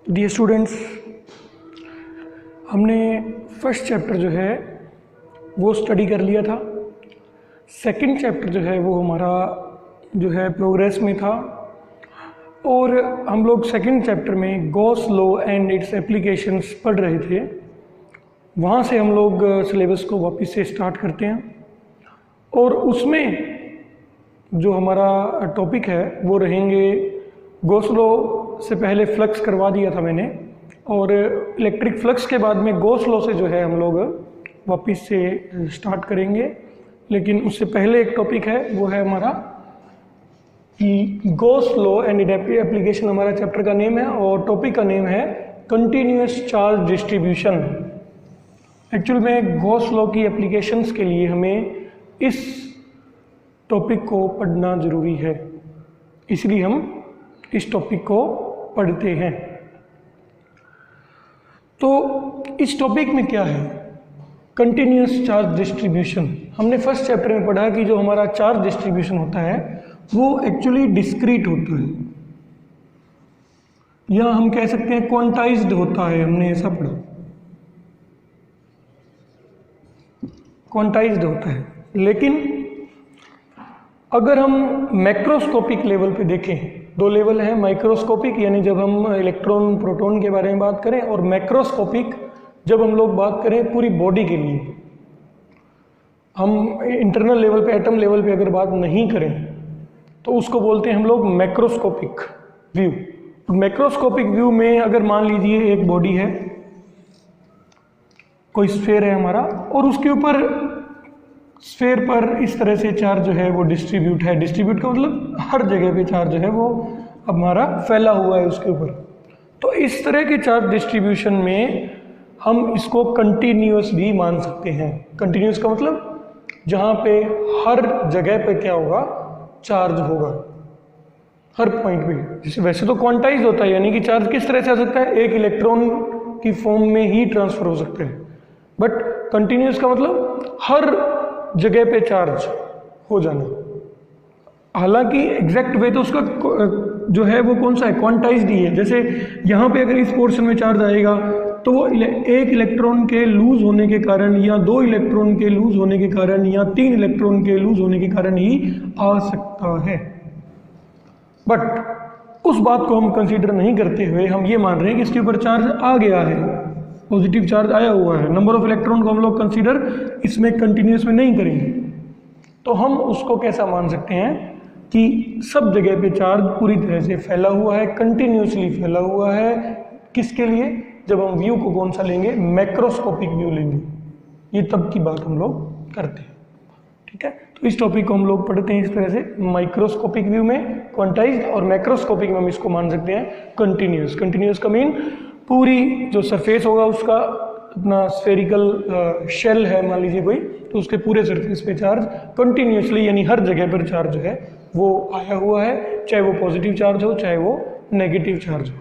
Dear students, हमने first chapter जो है वो स्टडी कर लिया था। सेकंड चैप्टर जो है वो हमारा जो है प्रोग्रेस में था और हम लोग सेकंड चैप्टर में Gauss law and it's applications पढ़ रहे थे। वहाँ से हम लोग सिलेबस को वापस से स्टार्ट करते हैं और उसमें जो हमारा टॉपिक है वो रहेंगे गॉस लॉ से पहले फ्लक्स करवा दिया था मैंने, और इलेक्ट्रिक फ्लक्स के बाद में गॉस लॉ से जो है हम लोग वापस से स्टार्ट करेंगे। लेकिन उससे पहले एक टॉपिक है वो है हमारा Gauss law and it application. हमारा चैप्टर का नेम है और टॉपिक का नेम है कंटिन्यूअस चार्ज डिस्ट्रीब्यूशन। एक्चुअल में गॉस लॉ की एप्लीकेशंस के लिए हमें इस टॉपिक को पढ़ना ज़रूरी है, इसलिए हम इस टॉपिक को पढ़ते हैं। तो इस टॉपिक में क्या है, कंटिन्यूअस चार्ज डिस्ट्रीब्यूशन। हमने फर्स्ट चैप्टर में पढ़ा कि जो हमारा चार्ज डिस्ट्रीब्यूशन होता है वो एक्चुअली डिस्क्रीट होता है, या हम कह सकते हैं क्वांटाइज्ड होता है। हमने ऐसा पढ़ा, क्वांटाइज्ड होता है। लेकिन अगर हम मैक्रोस्कोपिक लेवल पे देखें, दो लेवल हैं, माइक्रोस्कोपिक यानी जब हम इलेक्ट्रॉन प्रोटॉन के बारे में बात करें, और मैक्रोस्कोपिक जब हम लोग बात करें पूरी बॉडी के लिए। हम इंटरनल लेवल पे, एटम लेवल पे अगर बात नहीं करें तो उसको बोलते हैं हम लोग मैक्रोस्कोपिक व्यू। मैक्रोस्कोपिक व्यू में अगर मान लीजिए एक बॉडी है, कोई स्फीयर है हमारा, और उसके ऊपर स्फीयर पर इस तरह से चार्ज जो है वो डिस्ट्रीब्यूट है। डिस्ट्रीब्यूट का मतलब हर जगह पे चार्ज जो है वो हमारा फैला हुआ है उसके ऊपर। तो इस तरह के चार्ज डिस्ट्रीब्यूशन में हम इसको कंटिन्यूअस भी मान सकते हैं। कंटिन्यूअस का मतलब जहाँ पे हर जगह पे क्या होगा, चार्ज होगा हर पॉइंट पे। जैसे वैसे तो क्वांटाइज होता है, यानी कि चार्ज किस तरह से आ सकता है, एक इलेक्ट्रॉन की फॉर्म में ही ट्रांसफर हो सकते हैं। बट कंटिन्यूअस का मतलब हर जगह पे चार्ज हो जाना। हालांकि एग्जैक्ट वे तो उसका जो है वो कौन सा है, क्वांटाइज्ड ही है। जैसे यहाँ पे अगर इस पोर्शन में चार्ज आएगा तो वो एक इलेक्ट्रॉन के लूज होने के कारण, या दो इलेक्ट्रॉन के लूज होने के कारण, या तीन इलेक्ट्रॉन के लूज होने के कारण ही आ सकता है। बट उस बात को हम कंसीडर नहीं करते हुए हम ये मान रहे हैं कि इसके ऊपर चार्ज आ गया है, पॉजिटिव चार्ज आया हुआ है। नंबर ऑफ इलेक्ट्रॉन को हम लोग कंसीडर इसमें कंटिन्यूअस में नहीं करेंगे। तो हम उसको कैसा मान सकते हैं कि सब जगह पे चार्ज पूरी तरह से फैला हुआ है, कंटिन्यूअसली फैला हुआ है। किसके लिए, जब हम व्यू को कौन सा लेंगे, मैक्रोस्कोपिक व्यू लेंगे। ये तब की बात हम लोग करते हैं, ठीक है। तो इस टॉपिक को हम लोग पढ़ते हैं इस तरह से, माइक्रोस्कोपिक व्यू में क्वांटाइज्ड, और मैक्रोस्कोपिक में हम इसको मान सकते हैं कंटिन्यूअस। कंटिन्यूअस का मीन पूरी जो सरफेस होगा उसका अपना स्फेरिकल शेल है मान लीजिए कोई, तो उसके पूरे सरफेस पे चार्ज कंटिन्यूअसली यानी हर जगह पर चार्ज जो है वो आया हुआ है, चाहे वो पॉजिटिव चार्ज हो चाहे वो नेगेटिव चार्ज हो,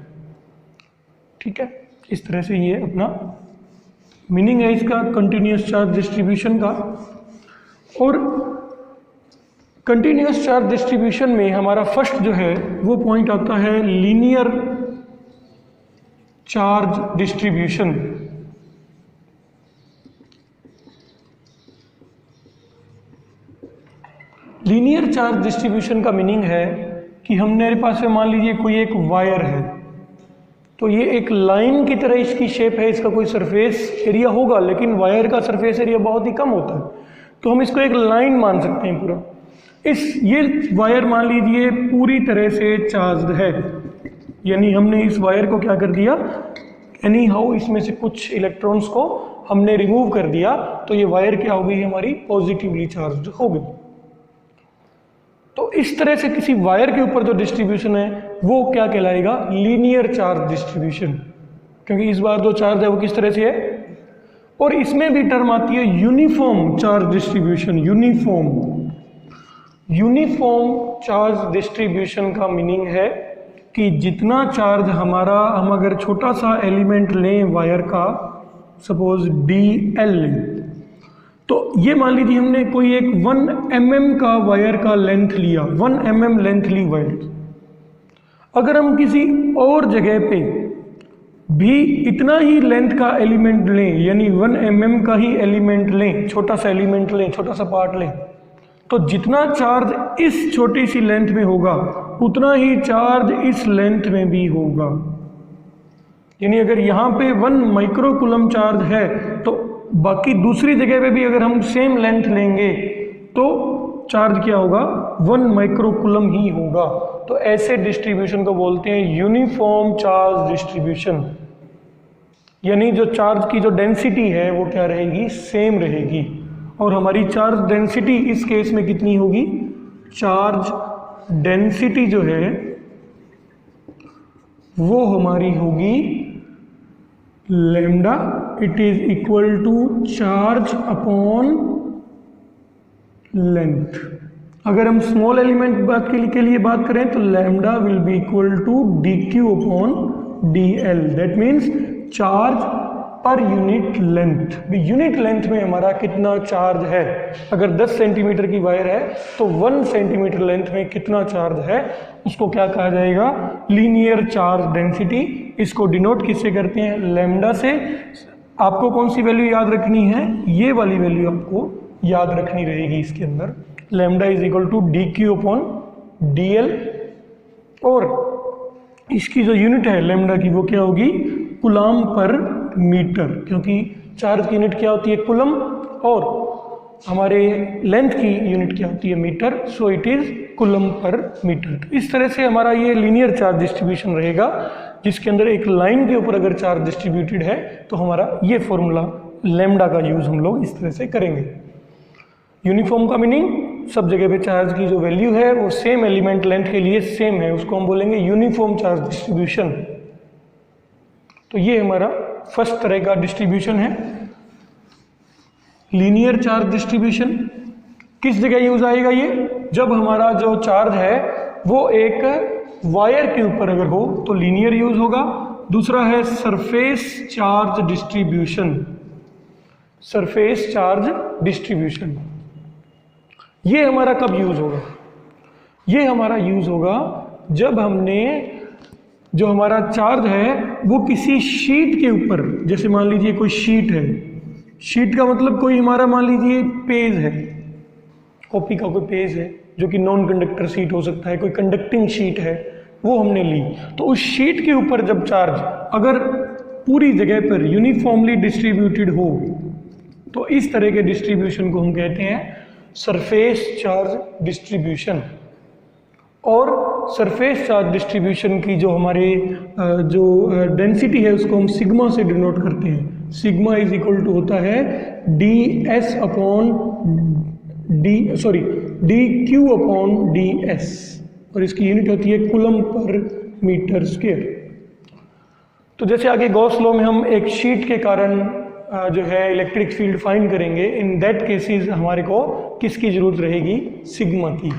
ठीक है। इस तरह से ये अपना मीनिंग है इसका कंटिन्यूअस चार्ज डिस्ट्रीब्यूशन का। और कंटिन्यूअस चार्ज डिस्ट्रीब्यूशन में हमारा फर्स्ट जो है वो पॉइंट आता है linear charge distribution. Linear charge distribution का मीनिंग है कि मेरे पास में मान लीजिए कोई एक वायर है, तो ये एक लाइन की तरह इसकी शेप है, इसका कोई सरफेस एरिया होगा, लेकिन वायर का सरफेस एरिया बहुत ही कम होता है, तो हम इसको एक लाइन मान सकते हैं पूरा। ये वायर मान लीजिए पूरी तरह से चार्ज्ड है, यानी हमने इस वायर को क्या कर दिया, एनी हाउ इसमें से कुछ इलेक्ट्रॉन्स को हमने रिमूव कर दिया, तो ये वायर क्या हो गई हमारी, पॉजिटिवली चार्ज हो गई। तो इस तरह से किसी वायर के ऊपर जो डिस्ट्रीब्यूशन है वो क्या कहलाएगा, लीनियर चार्ज डिस्ट्रीब्यूशन, क्योंकि इस बार जो चार्ज है वो किस तरह से है। और इसमें भी टर्म आती है uniform charge distribution. Uniform charge distribution का मीनिंग है कि जितना चार्ज हमारा, हम अगर छोटा सा एलिमेंट लें वायर का, सपोज DL लें, तो ये मान लीजिए हमने कोई एक 1 mm का वायर का लेंथ लिया, 1 mm लेंथ ली वायर। अगर हम किसी और जगह पे भी इतना ही लेंथ का एलिमेंट लें, यानी 1 mm का ही एलिमेंट लें, छोटा सा एलिमेंट लें, छोटा सा पार्ट लें, तो जितना चार्ज इस छोटी सी लेंथ में होगा उतना ही चार्ज इस लेंथ में भी होगा। यानी अगर यहाँ पे 1 माइक्रोकूलम चार्ज है तो बाकी दूसरी जगह पे भी अगर हम सेम लेंथ लेंगे तो चार्ज क्या होगा, 1 माइक्रोकूलम ही होगा। तो ऐसे डिस्ट्रीब्यूशन को बोलते हैं यूनिफॉर्म चार्ज डिस्ट्रीब्यूशन। यानी जो चार्ज की जो डेंसिटी है वो क्या रहेगी, सेम रहेगी। और हमारी चार्ज डेंसिटी इस केस में कितनी होगी, चार्ज डेंसिटी जो है वो हमारी होगी lambda, it is equal to charge upon length. अगर हम स्मॉल एलिमेंट बात के लिए बात करें तो lambda will be equal to D Q upon D L, that means charge per unit length. Unit length में हमारा कितना चार्ज है, अगर 10 सेंटीमीटर की वायर है तो 1 सेंटीमीटर लेंथ में कितना चार्ज है, उसको क्या कहा जाएगा, लीनियर चार्ज डेंसिटी। इसको डिनोट किससे करते हैं, लैम्डा से। आपको कौन सी वैल्यू याद रखनी है, ये वाली वैल्यू आपको याद रखनी रहेगी इसके अंदर, lambda is equal to D Q upon D L. और इसकी जो यूनिट है लैम्डा की वो क्या होगी, कूलम पर मीटर, क्योंकि चार्ज की यूनिट क्या होती है, कूलम, और हमारे लेंथ की यूनिट क्या होती है, metre. So it is coulomb per metre. इस तरह से हमारा ये लीनियर चार्ज डिस्ट्रीब्यूशन रहेगा, जिसके अंदर एक लाइन के ऊपर अगर चार्ज डिस्ट्रीब्यूटेड है तो हमारा ये फॉर्मूला लैम्डा का यूज हम लोग इस तरह से करेंगे। यूनिफॉर्म का मीनिंग, सब जगह पे चार्ज की जो वैल्यू है वो सेम एलिमेंट लेंथ के लिए सेम है, उसको हम बोलेंगे यूनिफॉर्म चार्ज डिस्ट्रीब्यूशन। तो ये हमारा फर्स्ट तरह का डिस्ट्रीब्यूशन है, लीनियर चार्ज डिस्ट्रीब्यूशन। किस जगह यूज आएगा ये, जब हमारा जो चार्ज है वो एक वायर के ऊपर अगर हो तो लीनियर यूज होगा। दूसरा है surface charge distribution, surface charge distribution. ये हमारा कब यूज होगा, ये हमारा यूज होगा जब हमने जो हमारा चार्ज है वो किसी शीट के ऊपर, जैसे मान लीजिए कोई शीट है, शीट का मतलब कोई हमारा मान लीजिए पेज है, कॉपी का कोई पेज है जो कि नॉन कंडक्टर शीट हो सकता है, कोई कंडक्टिंग शीट है, वो हमने ली। तो उस शीट के ऊपर जब चार्ज अगर पूरी जगह पर यूनिफॉर्मली डिस्ट्रीब्यूटेड हो तो इस तरह के डिस्ट्रीब्यूशन को हम कहते हैं सरफेस चार्ज डिस्ट्रीब्यूशन। और सरफेस चार्ज डिस्ट्रीब्यूशन की जो हमारे जो डेंसिटी है उसको हम सिग्मा से डिनोट करते हैं। सिग्मा इज इक्वल टू होता है D S upon D Q upon D S, और इसकी यूनिट होती है कूलम पर मीटर स्क्वायर। तो जैसे आगे गॉस लॉ में हम एक शीट के कारण जो है इलेक्ट्रिक फील्ड फाइंड करेंगे, इन दैट केसेस हमारे को किसकी जरूरत रहेगी, सिग्मा की।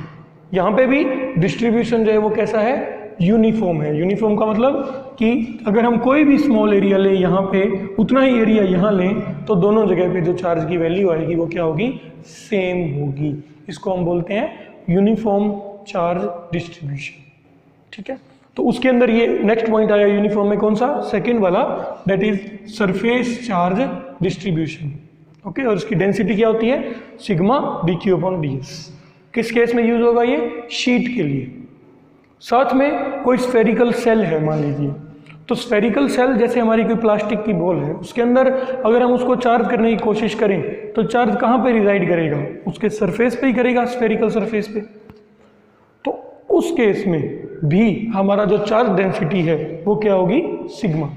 यहाँ पे भी डिस्ट्रीब्यूशन जो है वो कैसा है, यूनिफॉर्म है। यूनिफॉर्म का मतलब कि अगर हम कोई भी स्मॉल एरिया लें यहाँ पे, उतना ही एरिया यहाँ लें, तो दोनों जगह पे जो चार्ज की वैल्यू आएगी वो क्या होगी, सेम होगी। इसको हम बोलते हैं यूनिफॉर्म चार्ज डिस्ट्रीब्यूशन। ठीक है, तो उसके अंदर ये नेक्स्ट पॉइंट आया यूनिफॉर्म में, कौन सा, सेकेंड वाला, that is surface charge distribution. Okay, और इसकी डेंसिटी क्या होती है, sigma D Q upon D S. किस केस में यूज होगा ये, शीट के लिए। साथ में कोई स्फेरिकल सेल है मान लीजिए, तो स्फेरिकल सेल जैसे हमारी कोई प्लास्टिक की बॉल है, उसके अंदर अगर हम उसको चार्ज करने की कोशिश करें तो चार्ज कहाँ पे रिजाइड करेगा, उसके सरफेस पे ही करेगा, स्फेरिकल सरफेस पे। तो उस केस में भी हमारा जो चार्ज डेंसिटी है वो क्या होगी, सिग्मा।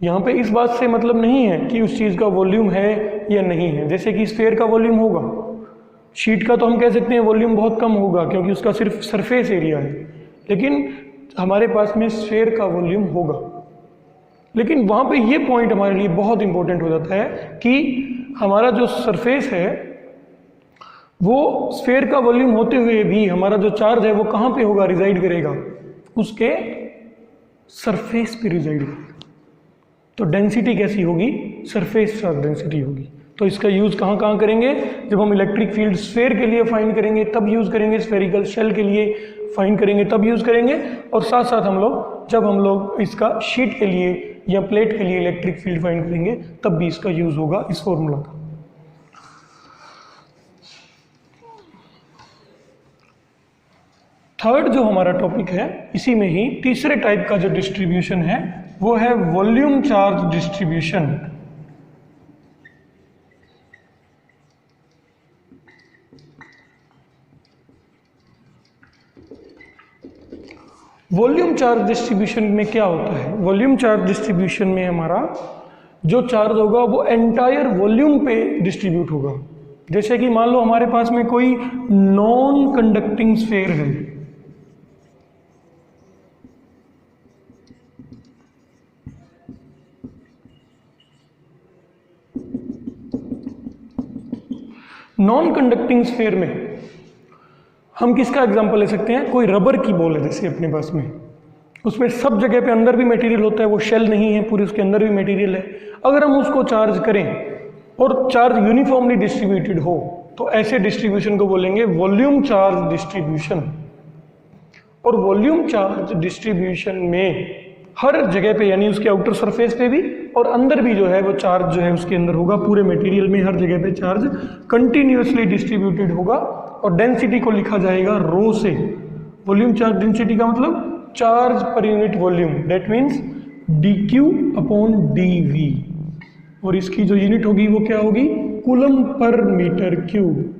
यहाँ पे इस बात से मतलब नहीं है कि उस चीज़ का वॉल्यूम है या नहीं है। जैसे कि स्फेयर का वॉल्यूम होगा, शीट का तो हम कह सकते हैं वॉल्यूम बहुत कम होगा क्योंकि उसका सिर्फ सरफेस एरिया है, लेकिन हमारे पास में स्फेयर का वॉल्यूम होगा। लेकिन वहाँ पे ये पॉइंट हमारे लिए बहुत इंपॉर्टेंट हो जाता है कि हमारा जो सरफेस है वो स्फेयर का वॉल्यूम होते हुए भी हमारा जो चार्ज है वो कहाँ पे होगा, रिजाइड करेगा, उसके सरफेस पे रिजाइड करेगा। तो डेंसिटी कैसी होगी, सरफेस चार्ज डेंसिटी होगी। तो इसका यूज़ कहाँ कहाँ करेंगे, जब हम इलेक्ट्रिक फील्ड स्फेयर के लिए फाइंड करेंगे तब यूज़ करेंगे, स्फेरिकल शेल के लिए फाइंड करेंगे तब यूज़ करेंगे, और साथ साथ जब हम लोग इसका शीट के लिए या प्लेट के लिए इलेक्ट्रिक फील्ड फाइंड करेंगे तब भी इसका यूज होगा इस फॉर्मूला का। थर्ड जो हमारा टॉपिक है इसी में ही तीसरे टाइप का जो डिस्ट्रीब्यूशन है वो है volume charge distribution. Volume charge distribution में क्या होता है? वॉल्यूम चार्ज डिस्ट्रीब्यूशन में हमारा जो चार्ज होगा वो एंटायर वॉल्यूम पे डिस्ट्रीब्यूट होगा। जैसे कि मान लो हमारे पास में कोई नॉन कंडक्टिंग स्फीयर है, नॉन कंडक्टिंग स्फीयर में हम किसका एग्जांपल ले सकते हैं? कोई रबर की बॉल है जैसे अपने पास में, उसमें सब जगह पे अंदर भी मटेरियल होता है, वो शेल नहीं है पूरी, उसके अंदर भी मटेरियल है। अगर हम उसको चार्ज करें और चार्ज यूनिफॉर्मली डिस्ट्रीब्यूटेड हो तो ऐसे डिस्ट्रीब्यूशन को बोलेंगे वॉल्यूम चार्ज डिस्ट्रीब्यूशन। और वॉल्यूम चार्ज डिस्ट्रीब्यूशन में हर जगह पे यानी उसके आउटर सरफेस पे भी और अंदर भी जो है वो चार्ज जो है उसके अंदर होगा, पूरे मटेरियल में हर जगह पे चार्ज कंटिन्यूअसली डिस्ट्रीब्यूटेड होगा और डेंसिटी को लिखा जाएगा रो से। वॉल्यूम चार्ज डेंसिटी का मतलब charge per unit volume, that means dq upon dv, और इसकी जो यूनिट होगी वो क्या होगी? कूलम पर मीटर क्यूब,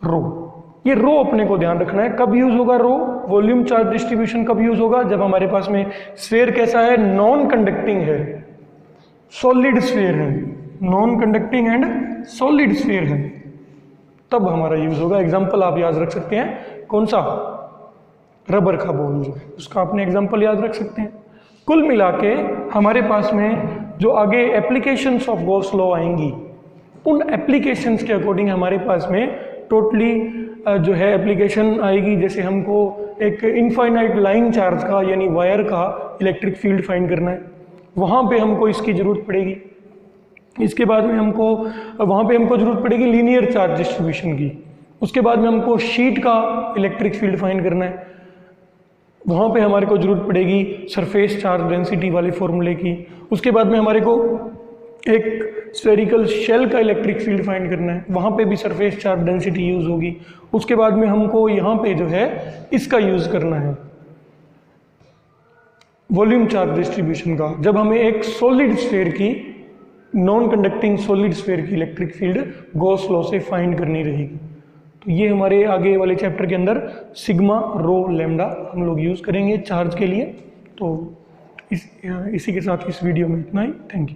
रो। ये रो अपने को ध्यान रखना है। कब यूज होगा रो? वॉल्यूम चार्ज डिस्ट्रीब्यूशन कब यूज होगा? जब हमारे पास में स्फीयर कैसा है? नॉन कंडक्टिंग है, सॉलिड स्फीयर है, non conducting and solid sphere है, तब हमारा यूज होगा। एग्जांपल आप याद रख सकते हैं, कौन सा? रबर का बॉल जो है उसका आपने एग्जांपल याद रख सकते हैं। कुल मिला के हमारे पास में जो आगे एप्लीकेशंस ऑफ गॉस लॉ आएंगी, उन एप्लीकेशंस के अकॉर्डिंग हमारे पास में टोटली जो है एप्लीकेशन आएगी। जैसे हमको एक इनफाइनाइट लाइन चार्ज का यानी वायर का इलेक्ट्रिक फील्ड फाइंड करना है, वहाँ पे हमको इसकी ज़रूरत पड़ेगी। इसके बाद में हमको वहाँ पे हमको ज़रूरत पड़ेगी लीनियर चार्ज डिस्ट्रीब्यूशन की। उसके बाद में हमको शीट का इलेक्ट्रिक फील्ड फाइंड करना है, वहाँ पे हमारे को ज़रूरत पड़ेगी सरफेस चार्ज डेंसिटी वाले फॉर्मूले की। उसके बाद में हमारे को एक स्फेरिकल शेल का इलेक्ट्रिक फील्ड फाइंड करना है, वहाँ पे भी सरफेस चार्ज डेंसिटी यूज़ होगी। उसके बाद में हमको यहाँ पे जो है इसका यूज़ करना है वॉल्यूम चार्ज डिस्ट्रीब्यूशन का, जब हमें एक सॉलिड स्फीयर की, नॉन कंडक्टिंग सॉलिड स्फीयर की इलेक्ट्रिक फील्ड गॉस लॉ से फाइंड करनी रहेगी। तो ये हमारे आगे वाले चैप्टर के अंदर सिग्मा, रो, लैम्डा हम लोग यूज़ करेंगे चार्ज के लिए। तो इसी के साथ इस वीडियो में इतना ही। Thank you.